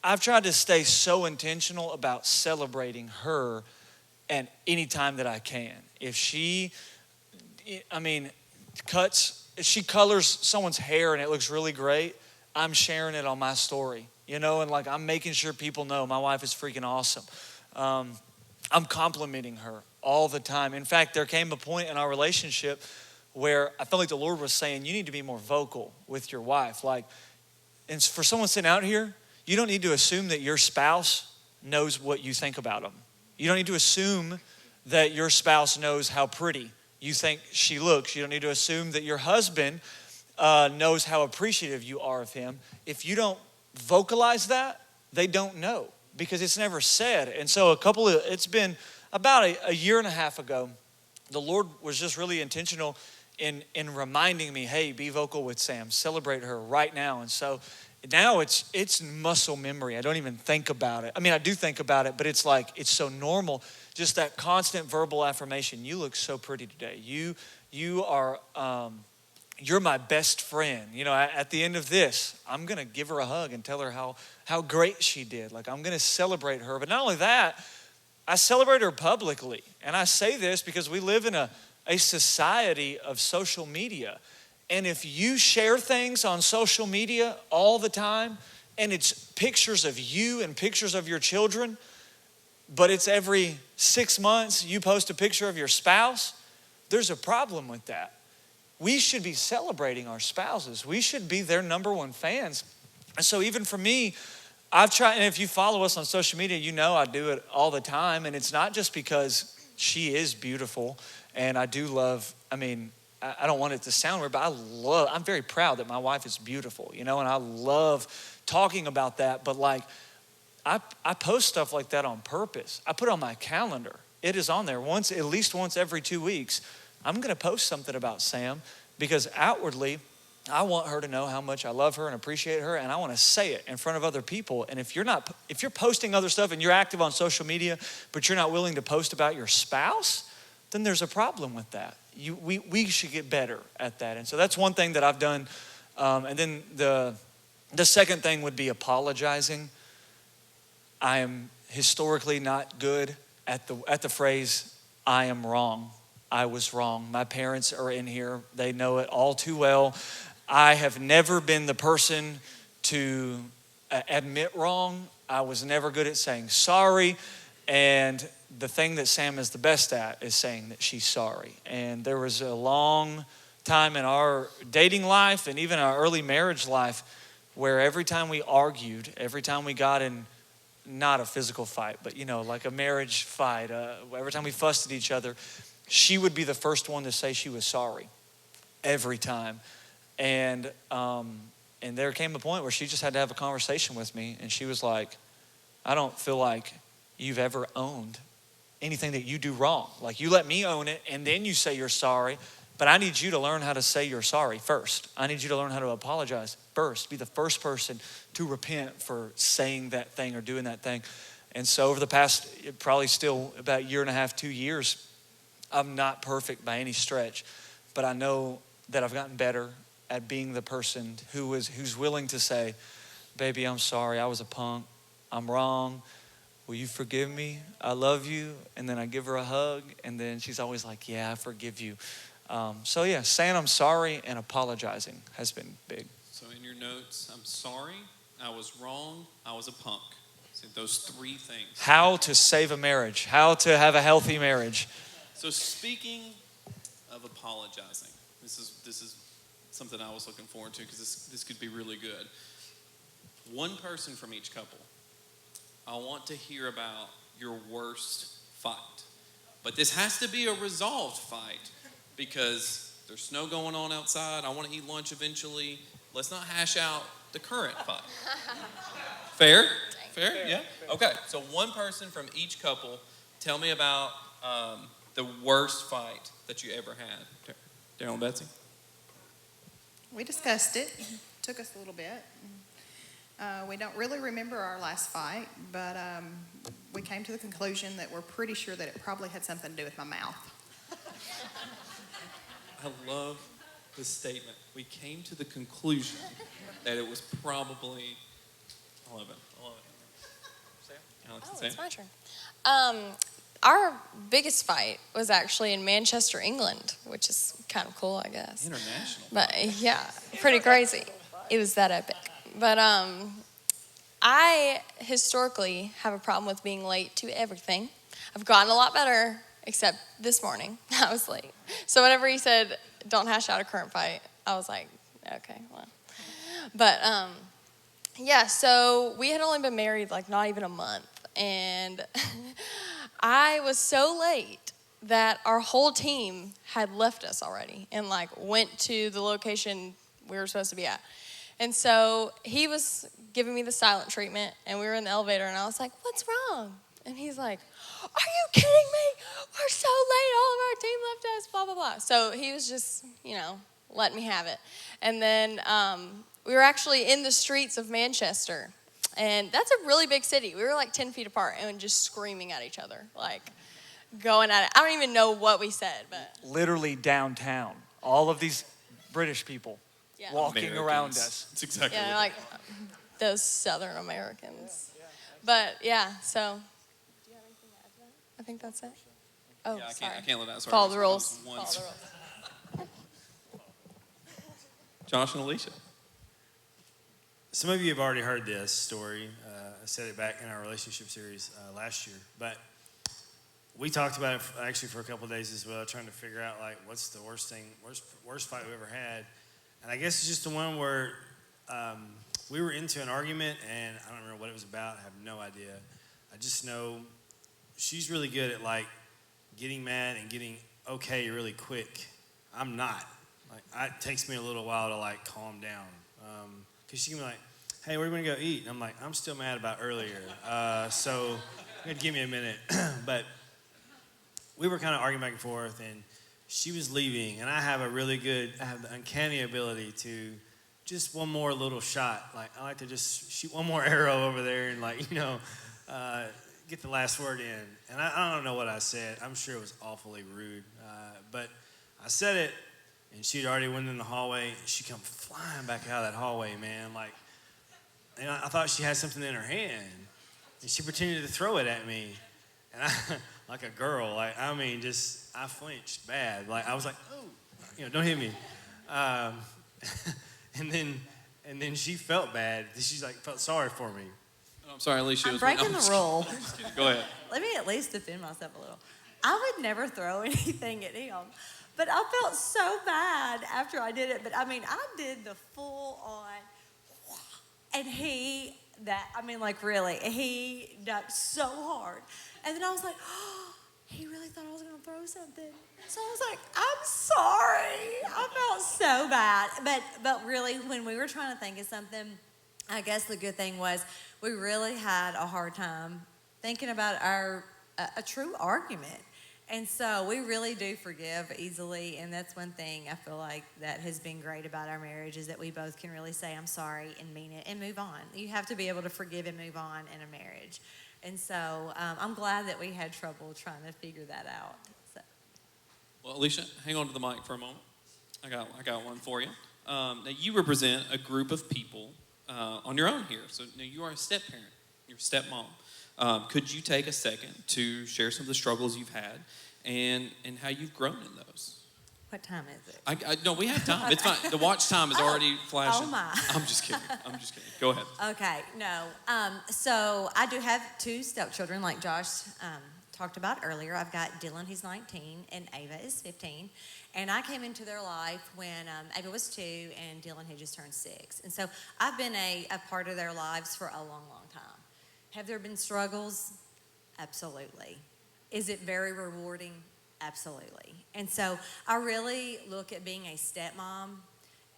I've tried to stay so intentional about celebrating her at any time that I can. If she colors someone's hair and it looks really great, I'm sharing it on my story, and I'm making sure people know my wife is freaking awesome. I'm complimenting her all the time. In fact, there came a point in our relationship where I felt like the Lord was saying, you need to be more vocal with your wife. And for someone sitting out here, you don't need to assume that your spouse knows what you think about them. You don't need to assume that your spouse knows how pretty you think she looks. You don't need to assume that your husband knows how appreciative you are of him. If you don't vocalize that, they don't know because it's never said. And so it's been about a year and a half ago, the Lord was just really intentional in reminding me, hey, be vocal with Sam, celebrate her right now. And so now it's muscle memory. I don't even think about it. I do think about it, but it's so normal. Just that constant verbal affirmation. You look so pretty today. You are, you're my best friend. At the end of this, I'm going to give her a hug and tell her how great she did. I'm going to celebrate her. But not only that, I celebrate her publicly. And I say this because we live in a society of social media. And if you share things on social media all the time, and it's pictures of you and pictures of your children, but it's every 6 months you post a picture of your spouse, there's a problem with that. We should be celebrating our spouses. We should be their number one fans. And so even for me, I've tried, and if you follow us on social media, you know I do it all the time. And it's not just because she is beautiful, and I do love, I don't want it to sound weird, but I'm very proud that my wife is beautiful, and I love talking about that. But like, I post stuff like that on purpose. I put it on my calendar. It is on there at least once every 2 weeks. I'm going to post something about Sam because outwardly, I want her to know how much I love her and appreciate her, and I want to say it in front of other people. And if you're posting other stuff and you're active on social media, but you're not willing to post about your spouse, then there's a problem with that. We should get better at that. And so that's one thing that I've done. And then the second thing would be apologizing. I am historically not good at the phrase, I am wrong. I was wrong. My parents are in here. They know it all too well. I have never been the person to admit wrong. I was never good at saying sorry. And the thing that Sam is the best at is saying that she's sorry. And there was a long time in our dating life and even our early marriage life where every time we argued, every time we got in, not a physical fight, but like a marriage fight, every time we fussed at each other, she would be the first one to say she was sorry every time. And there came a point where she just had to have a conversation with me, and she was like, I don't feel like you've ever owned anything that you do wrong. Like, you let me own it, and then you say you're sorry, but I need you to learn how to say you're sorry first. I need you to learn how to apologize first. Be the first person to repent for saying that thing or doing that thing. And so over the past, probably still about 1.5 years, 2 years, I'm not perfect by any stretch, but I know that I've gotten better at being the person who's willing to say, baby, I'm sorry, I was a punk, I'm wrong, will you forgive me? I love you. And then I give her a hug, and then she's always like, yeah, I forgive you. Saying I'm sorry and apologizing has been big. So in your notes, I'm sorry, I was wrong, I was a punk. So those 3 things. How to save a marriage, how to have a healthy marriage. So speaking of apologizing, this is something I was looking forward to because this could be really good. One person from each couple. I want to hear about your worst fight. But this has to be a resolved fight because there's snow going on outside. I want to eat lunch eventually. Let's not hash out the current fight. Fair? Fair? Yeah? Okay. So one person from each couple, tell me about the worst fight that you ever had. Daryl and Betsy? We discussed it. Took us a little bit. We don't really remember our last fight, but we came to the conclusion that we're pretty sure that it probably had something to do with my mouth. I love the statement. We came to the conclusion that it was probably, I love it. Sam? Alex and Sam? It's my turn. Our biggest fight was actually in Manchester, England, which is kind of cool, I guess. International. But yeah, pretty crazy. It was that epic. But I historically have a problem with being late to everything. I've gotten a lot better, except this morning I was late. So whenever he said, don't hash out a current fight, I was like, okay, well. But so we had only been married like not even a month. And I was so late that our whole team had left us already and like went to the location we were supposed to be at. And so he was giving me the silent treatment, and we were in the elevator, and I was like, what's wrong? And he's like, are you kidding me? We're so late. All of our team left us, blah, blah, blah. So he was just, letting me have it. And then we were actually in the streets of Manchester, and that's a really big city. We were like 10 feet apart and just screaming at each other, like going at it. I don't even know what we said, but. Literally downtown. All of these British people. Yeah. Walking Americans. around us. It's exactly Yeah, like those Southern Americans. But yeah, so. Do you have anything to add to that? I think that's it. Oh, Yeah, sorry. I can't let that. Sorry, Follow the rules. Follow Follow the rules. Josh and Alicia. Some of you have already heard this story. I said it back in our relationship series last year. But we talked about it actually for a couple of days as well, trying to figure out like what's the worst fight we ever had. And I guess it's just the one where we were into an argument, and I don't remember what it was about. I have no idea. I just know she's really good at like getting mad and getting okay really quick. I'm not. Like, it takes me a little while to like calm down. Because she can be like, hey, where are we going to go eat? And I'm like, I'm still mad about earlier. So you give me a minute. But we were kind of arguing back and forth, and she was leaving. And I have the uncanny ability to just one more little shot. Like, I like to just shoot one more arrow over there and like, get the last word in. And I don't know what I said. I'm sure it was awfully rude. But I said it, and she'd already went in the hallway. She come flying back out of that hallway, man. Like, and I thought she had something in her hand, and she pretended to throw it at me. And I, like a girl, I flinched bad. Like, I was like, oh, don't hit me. And then she felt bad. She's like, felt sorry for me. Oh, I'm sorry, Alicia. I'm breaking the rule. Go ahead. Let me at least defend myself a little. I would never throw anything at him. But I felt so bad after I did it. But I did the full on, and he ducked so hard. And then I was like, oh, he really thought I was going to throw something. So I was like, I'm sorry. I felt so bad. But really, when we were trying to think of something, I guess the good thing was we really had a hard time thinking about a true argument. And so we really do forgive easily, and that's one thing I feel like that has been great about our marriage is that we both can really say, I'm sorry, and mean it, and move on. You have to be able to forgive and move on in a marriage. And so I'm glad that we had trouble trying to figure that out. So. Well, Alicia, hang on to the mic for a moment. I got one for you. Now, you represent a group of people on your own here. So now you are a step-parent. You're a stepmom. Could you take a second to share some of the struggles you've had and how you've grown in those? What time is it? No, we have time. It's fine. The watch time is already flashing. Oh, my. I'm just kidding. Go ahead. Okay, no. So I do have two stepchildren, like Josh talked about earlier. I've got Dylan, who's 19, and Ava is 15. And I came into their life when Ava was 2 and Dylan had just turned 6. And so I've been a part of their lives for a long, long time. Have there been struggles? Absolutely. Is it very rewarding? Absolutely. And so I really look at being a stepmom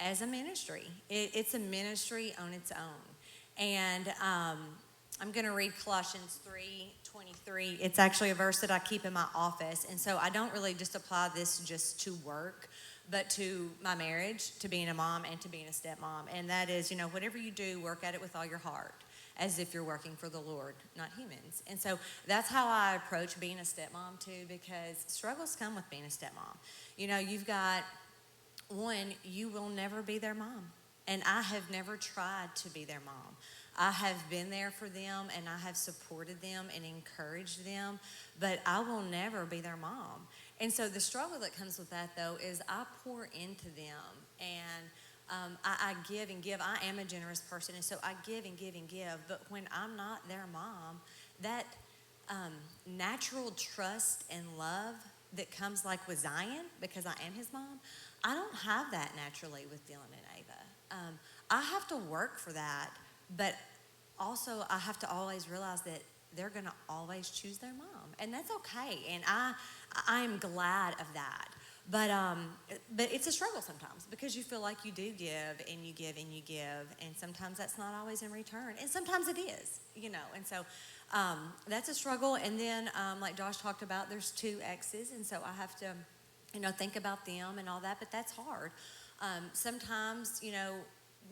as a ministry. It's a ministry on its own. And I'm going to read Colossians 3:23. It's actually a verse that I keep in my office. And so I don't really just apply this just to work, but to my marriage, to being a mom, and to being a stepmom. And that is, whatever you do, work at it with all your heart, as if you're working for the Lord, not humans. And so that's how I approach being a stepmom too, because struggles come with being a stepmom. You've got one, you will never be their mom. And I have never tried to be their mom. I have been there for them, and I have supported them and encouraged them, but I will never be their mom. And so the struggle that comes with that, though, is I pour into them, and I give and give. I am a generous person, and so I give and give and give. But when I'm not their mom, that natural trust and love that comes like with Zion, because I am his mom, I don't have that naturally with Dylan and Ava. I have to work for that, but also I have to always realize that they're going to always choose their mom, and that's okay. And I am glad of that. But it's a struggle sometimes, because you feel like you do give and you give and you give, and sometimes that's not always in return, and sometimes it is, And so that's a struggle. And then, like Josh talked about, there's 2 exes, and so I have to, think about them and all that. But that's hard. Sometimes,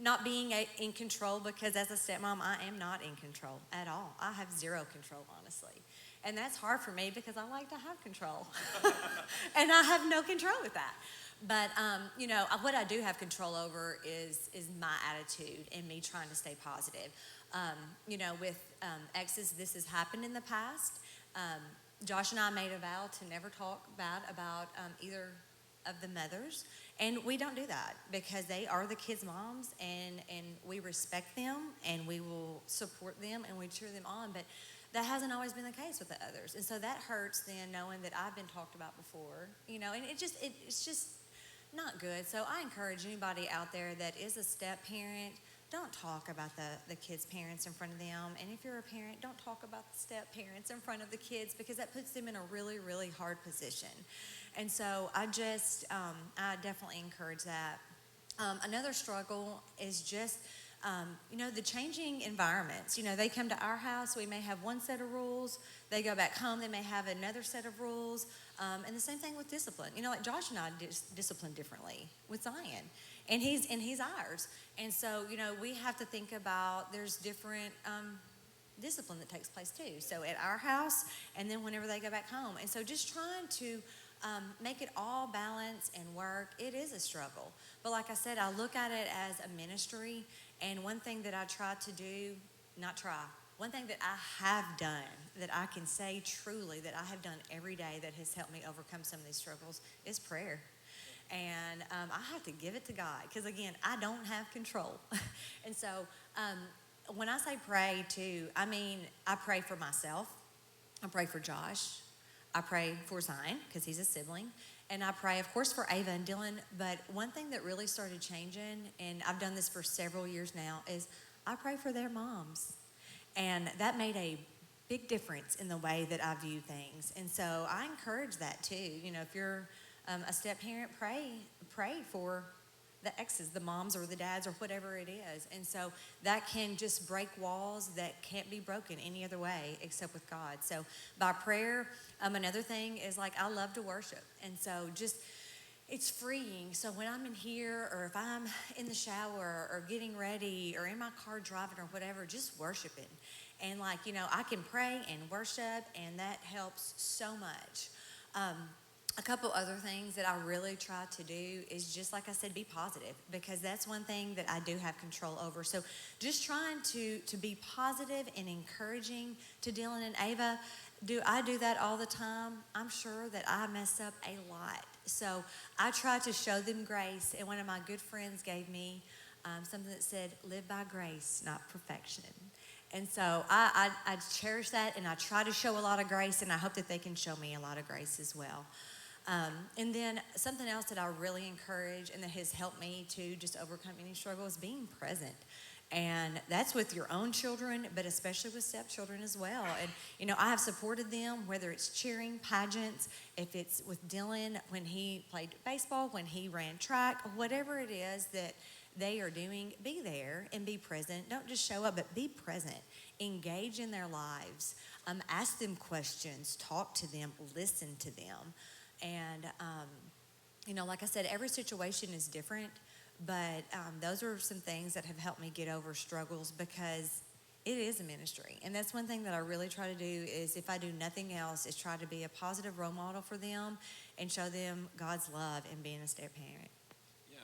not being in control, because as a stepmom, I am not in control at all. I have zero control, honestly. And that's hard for me, because I like to have control. And I have no control with that. But, what I do have control over is my attitude and me trying to stay positive. With exes, this has happened in the past. Josh and I made a vow to never talk bad about either of the mothers, and we don't do that because they are the kids' moms, and we respect them, and we will support them, and we cheer them on. But that hasn't always been the case with the others, and so that hurts. Then knowing that I've been talked about before, and it's just not good. So I encourage anybody out there that is a step parent, don't talk about the kids' parents in front of them. And if you're a parent, don't talk about the step parents in front of the kids, because that puts them in a really, really hard position. And so I definitely encourage that. Another struggle is just, the changing environments. They come to our house, we may have one set of rules. They go back home, they may have another set of rules. And the same thing with discipline. Like Josh and I discipline differently with Zion, and he's ours. And so, we have to think about there's different discipline that takes place too. So at our house, and then whenever they go back home. And so just trying to make it all balance and work, it is a struggle. But like I said, I look at it as a ministry. And one thing that I try to do, one thing that I have done, that I can say truly that I have done every day that has helped me overcome some of these struggles, is prayer. And I have to give it to God, because again, I don't have control. And so when I say pray too, I mean, I pray for myself. I pray for Josh. I pray for Zion, because he's a sibling. And I pray, of course, for Ava and Dylan. But one thing that really started changing, and I've done this for several years now, is I pray for their moms. And that made a big difference in the way that I view things. And so I encourage that too. If you're a step parent, pray for the exes, the moms or the dads or whatever it is. And so that can just break walls that can't be broken any other way except with God. So by prayer, another thing is, like, I love to worship. And so just, it's freeing. So when I'm in here, or if I'm in the shower or getting ready or in my car driving or whatever, just worshiping. And I can pray and worship, and that helps so much. A couple other things that I really try to do is just, like I said, be positive, because that's one thing that I do have control over. So just trying to be positive and encouraging to Dylan and Ava. Do I do that all the time? I'm sure that I mess up a lot. So I try to show them grace. And one of my good friends gave me something that said, live by grace, not perfection. And so I cherish that, and I try to show a lot of grace, and I hope that they can show me a lot of grace as well. And then something else that I really encourage and that has helped me to just overcome any struggle is being present. And that's with your own children, but especially with stepchildren as well. And, I have supported them, whether it's cheering, pageants, if it's with Dylan when he played baseball, when he ran track, whatever it is that they are doing, be there and be present. Don't just show up, but be present. Engage in their lives. Ask them questions, talk to them, listen to them. And, like I said, every situation is different, but those are some things that have helped me get over struggles, because it is a ministry. And that's one thing that I really try to do is, if I do nothing else, is try to be a positive role model for them and show them God's love in being a step parent. Yeah,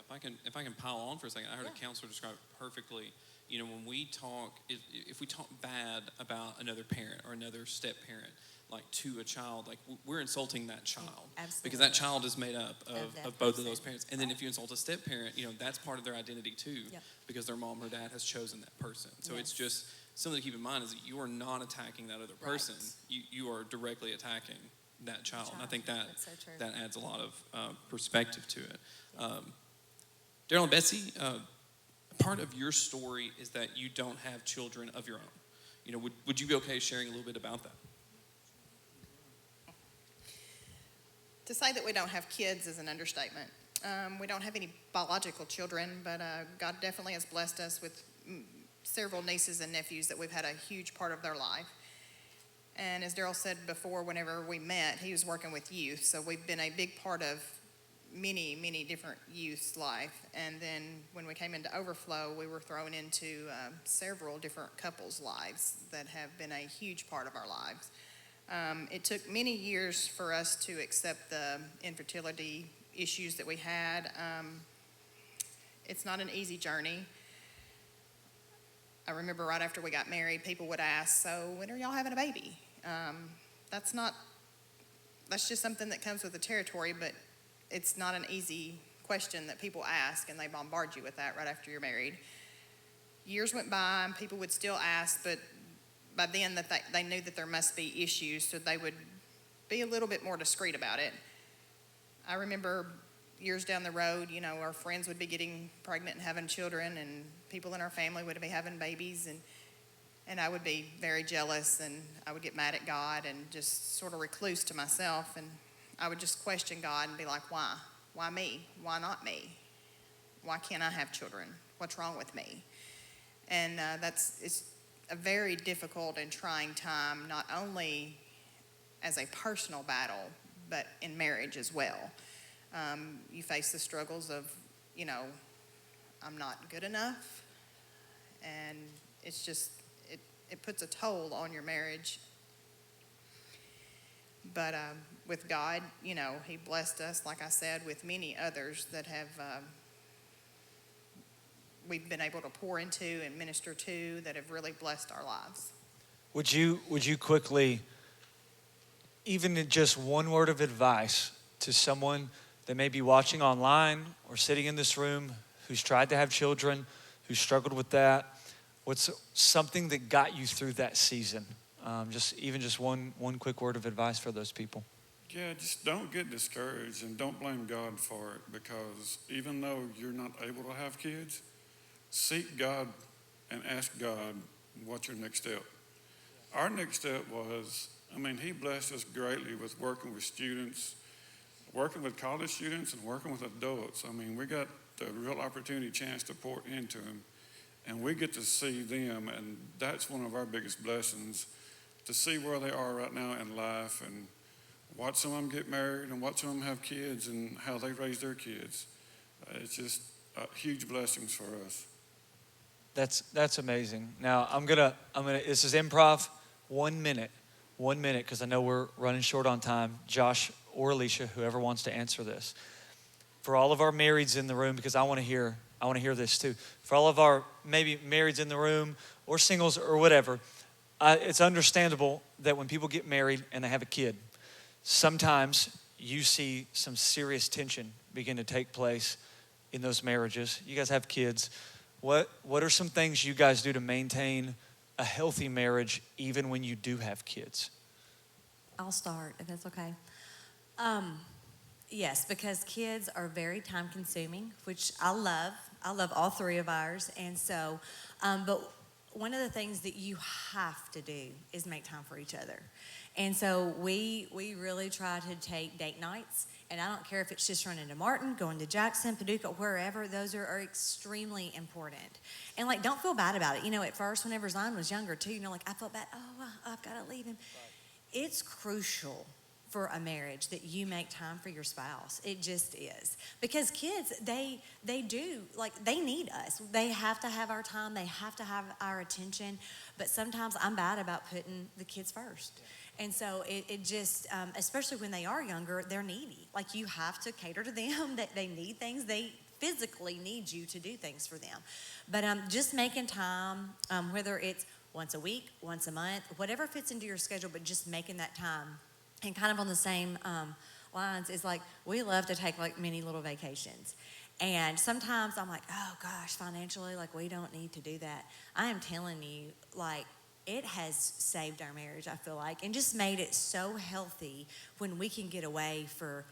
if I can pile on for a second, I heard a counselor describe it perfectly. When we talk, if we talk bad about another parent or another step parent, like to a child, like we're insulting that child. Absolutely. Because that child is made up of both of those parents. And then if you insult a step parent, that's part of their identity too, because their mom or dad has chosen that person. So it's just something to keep in mind, is that you are not attacking that other person. Right. You are directly attacking that child. And I think that so that adds a lot of perspective to it. Daryl and Betsy, part of your story is that you don't have children of your own. Would you be okay sharing a little bit about that? To say that we don't have kids is an understatement. We don't have any biological children, but God definitely has blessed us with several nieces and nephews that we've had a huge part of their life. And as Daryl said before, whenever we met, he was working with youth, so we've been a big part of many, many different youth's life. And then when we came into Overflow, we were thrown into several different couples' lives that have been a huge part of our lives. It took many years for us to accept the infertility issues that we had. It's not an easy journey. I remember right after we got married, people would ask, so when are y'all having a baby? That's just something that comes with the territory, but it's not an easy question that people ask, and they bombard you with that right after you're married. Years went by, and people would still ask, but by then that they knew that there must be issues, so they would be a little bit more discreet about it. I remember years down the road, our friends would be getting pregnant and having children, and people in our family would be having babies, and I would be very jealous, and I would get mad at God and just sort of recluse to myself, and I would just question God and be like, why? Why me? Why not me? Why can't I have children? What's wrong with me? And it's a very difficult and trying time, not only as a personal battle, but in marriage as well. You face the struggles of, I'm not good enough, and it's just, it puts a toll on your marriage. But with God, He blessed us, like I said, with many others that have we've been able to pour into and minister to that have really blessed our lives. Would you quickly, even in just one word of advice to someone that may be watching online or sitting in this room who's tried to have children, who struggled with that, what's something that got you through that season? Just one quick word of advice for those people. Yeah, just don't get discouraged and don't blame God for it, because even though you're not able to have kids, seek God and ask God, what's your next step? Our next step was, He blessed us greatly with working with students, working with college students and working with adults. We got the real opportunity, chance to pour into them, and we get to see them, and that's one of our biggest blessings, to see where they are right now in life and watch some of them get married and watch some of them have kids and how they raise their kids. It's just huge blessings for us. That's amazing. Now I'm gonna this is improv. 1 minute, because I know we're running short on time. Josh or Alicia, whoever wants to answer this. For all of our marrieds in the room, because I want to hear this too. For all of our maybe marrieds in the room or singles or whatever, it's understandable that when people get married and they have a kid, sometimes you see some serious tension begin to take place in those marriages. You guys have kids. What are some things you guys do to maintain a healthy marriage even when you do have kids? I'll start, if that's okay. Yes, because kids are very time consuming, which I love. I love all three of ours. And so, but one of the things that you have to do is make time for each other. And so we really try to take date nights. And I don't care if it's just running to Martin, going to Jackson, Paducah, wherever. Those are extremely important. And don't feel bad about it. At first, whenever Zion was younger too, I felt bad. Oh, I've got to leave him. Right. It's crucial for a marriage that you make time for your spouse. It just is. Because kids, they do, they need us. They have to have our time. They have to have our attention. But sometimes I'm bad about putting the kids first. Yeah. And so it just, especially when they are younger, they're needy. You have to cater to them, that they need things. They physically need you to do things for them. But just making time, whether it's once a week, once a month, whatever fits into your schedule, but just making that time. And kind of on the same lines is we love to take mini little vacations. And sometimes I'm oh gosh, financially, we don't need to do that. I am telling you, it has saved our marriage, I feel and just made it so healthy when we can get away for,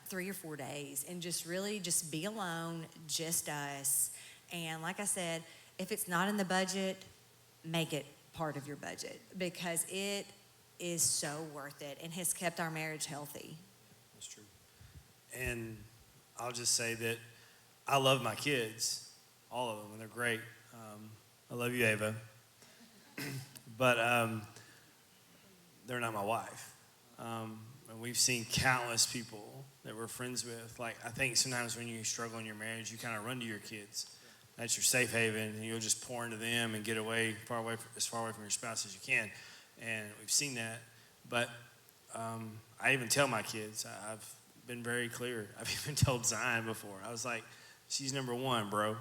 3 or 4 days and just really just be alone, just us. And like I said, if it's not in the budget, make it part of your budget, because it is so worth it and has kept our marriage healthy. That's true. And I'll just say that I love my kids, all of them, and they're great. I love you, Ava. But they're not my wife. And we've seen countless people that we're friends with. I think sometimes when you struggle in your marriage, you kind of run to your kids. That's your safe haven, and you'll just pour into them and get away, as far away from your spouse as you can. And we've seen that. But I even tell my kids, I've been very clear. I've even told Zion before. I was she's number one, bro.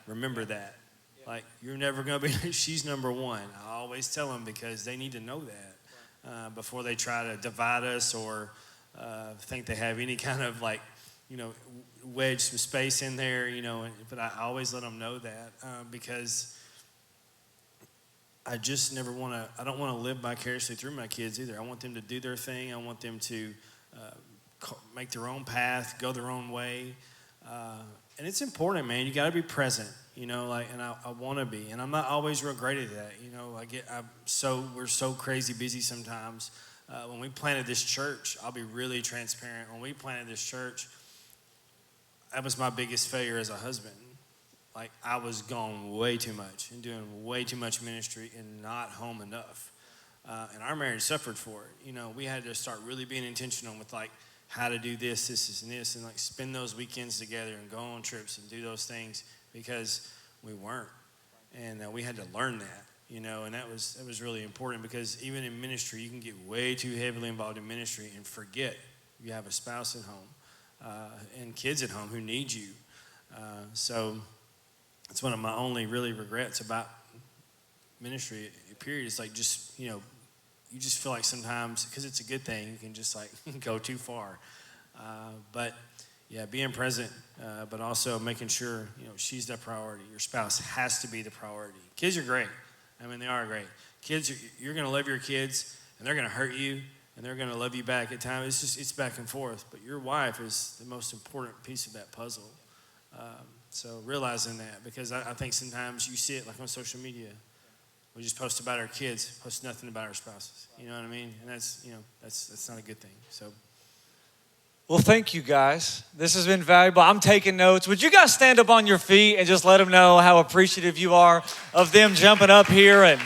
Remember that. You're never going to be, she's number one. I always tell them, because they need to know that before they try to divide us or think they have any kind of like, wedge some space in there, but I always let them know that because I just never I don't want to live vicariously through my kids either. I want them to do their thing. I want them to make their own path, go their own way. And it's important, man. You got to be present, and I want to be. And I'm not always real great at that. We're so crazy busy sometimes. When we planted this church, I'll be really transparent. When we planted this church, that was my biggest failure as a husband. Like, I was gone way too much and doing way too much ministry and not home enough. And our marriage suffered for it. We had to start really being intentional with, like, how to do this, and, like, spend those weekends together and go on trips and do those things because we weren't. And we had to learn that, and that was really important because even in ministry, you can get way too heavily involved in ministry and forget you have a spouse at home and kids at home who need you. So it's one of my only really regrets about ministry, period. It's like you just feel like sometimes, because it's a good thing, you can just like go too far. But yeah, being present, but also making sure, she's the priority. Your spouse has to be the priority. Kids are great. I mean, they are great. Kids, you're going to love your kids, and they're going to hurt you, and they're going to love you back at times. It's back and forth. But your wife is the most important piece of that puzzle. So realizing that, because I think sometimes you see it like on social media. We just post about our kids, post nothing about our spouses. You know what I mean? And that's not a good thing. So, Well, thank you guys. This has been valuable. I'm taking notes. Would you guys stand up on your feet and just let them know how appreciative you are of them jumping up here and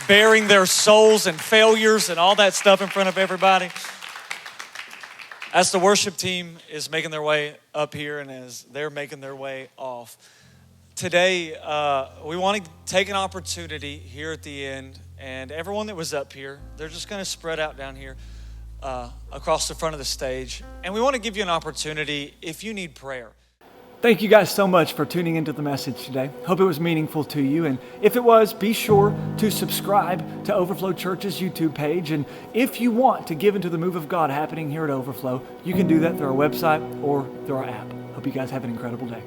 bearing their souls and failures and all that stuff in front of everybody? As the worship team is making their way up here and as they're making their way off, today we want to take an opportunity here at the end, and everyone that was up here, they're just going to spread out down here across the front of the stage. And we want to give you an opportunity if you need prayer. Thank you guys so much for tuning into the message today. Hope it was meaningful to you. And if it was, be sure to subscribe to Overflow Church's YouTube page. And if you want to give into the move of God happening here at Overflow, you can do that through our website or through our app. Hope you guys have an incredible day.